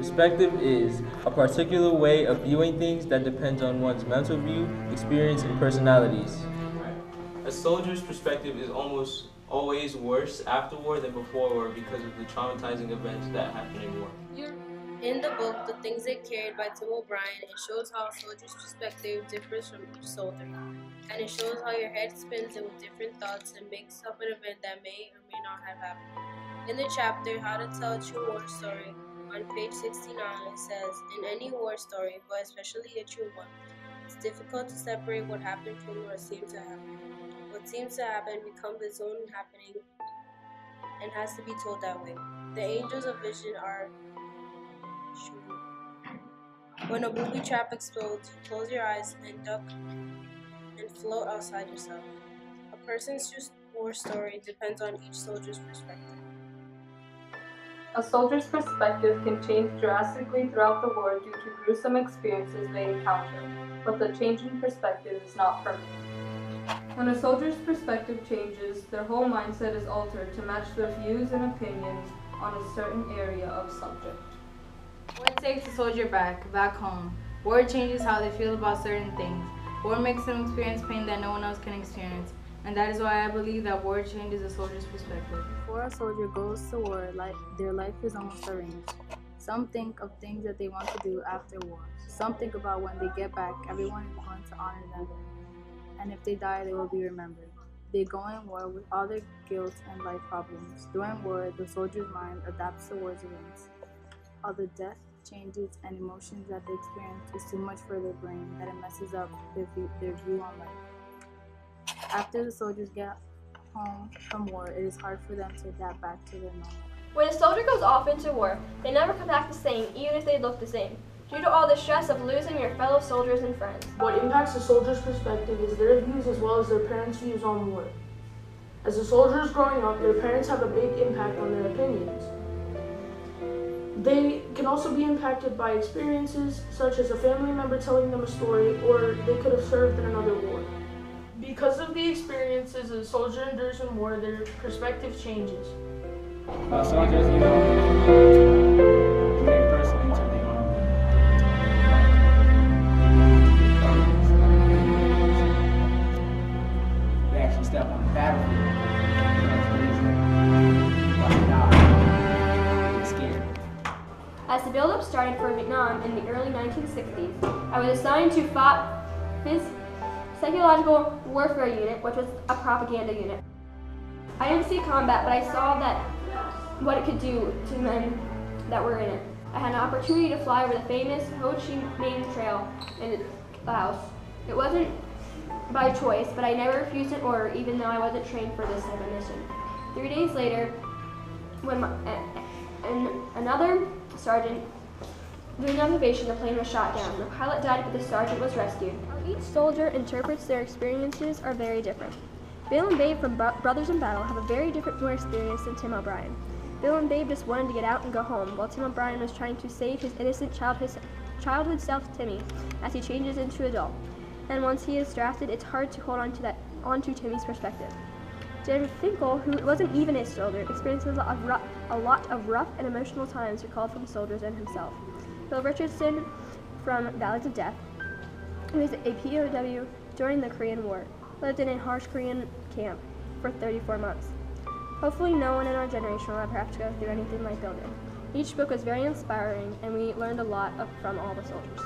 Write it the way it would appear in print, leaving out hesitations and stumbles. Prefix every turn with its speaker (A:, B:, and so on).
A: Perspective is a particular way of viewing things that depends on one's mental view, experience, and personalities. A soldier's perspective is almost always worse after war than before war because of the traumatizing events that happen in war.
B: In the book, The Things They Carried by Tim O'Brien, it shows how a soldier's perspective differs from each soldier. And it shows how your head spins in with different thoughts and makes up an event that may or may not have happened. In the chapter, How to Tell a True War Story, on page 69, it says, in any war story, but especially a true one, it's difficult to separate what happened from what seemed to happen. What seems to happen becomes its own happening and has to be told that way. The angels of vision are shooting. When a booby trap explodes, you close your eyes and duck and float outside yourself. A person's true war story depends on each soldier's perspective.
C: A soldier's perspective can change drastically throughout the war due to gruesome experiences they encounter, but the change in perspective is not permanent. When a soldier's perspective changes, their whole mindset is altered to match their views and opinions on a certain area of subject.
D: War takes a soldier back home. War changes how they feel about certain things. War makes them experience pain that no one else can experience. And that is why I believe that war changes a soldier's perspective.
E: Before a soldier goes to war, their life is almost arranged. Some think of things that they want to do after war. Some think about when they get back, everyone is going to honor them. And if they die, they will be remembered. They go in war with all their guilt and life problems. During war, the soldier's mind adapts to war's events. All the death, changes, and emotions that they experience is too much for their brain that it messes up their view on life. After the soldiers get home from war, it is hard for them to adapt back to their normal.
F: When a soldier goes off into war, they never come back the same, even if they look the same, due to all the stress of losing your fellow soldiers and friends.
G: What impacts a soldier's perspective is their views as well as their parents' views on war. As a soldier is growing up, their parents have a big impact on their opinions. They can also be impacted by experiences such as a family member telling them a story, or they could have served in another war. Because of the experiences a soldier endures in war, their perspective changes.
H: Soldiers, take personally to the army. They actually step on the battlefield.
F: As the build-up started for Vietnam in the early 1960s, I was assigned to FOP, Psychological Warfare Unit, which was a propaganda unit. I didn't see combat, but I saw what it could do to men that were in it. I had an opportunity to fly over the famous Ho Chi Minh Trail in Laos. It wasn't by choice, but I never refused an order, even though I wasn't trained for this type of mission. 3 days later, when another sergeant during the observation, the plane was shot down. The pilot died, but the sergeant was rescued. How each soldier interprets their experiences are very different. Bill and Babe from Brothers in Battle have a very different war experience than Tim O'Brien. Bill and Babe just wanted to get out and go home, while Tim O'Brien was trying to save his innocent childhood self, Timmy, as he changes into adult. And once he is drafted, it's hard to hold on to Timmy's perspective. David Finkel, who wasn't even a soldier, experiences a lot of rough and emotional times recalled from soldiers and himself. Bill Richardson from Valleys of Death, who is a POW during the Korean War, lived in a harsh Korean camp for 34 months. Hopefully no one in our generation will ever have to go through anything like Bill did. Each book was very inspiring, and we learned a lot from all the soldiers.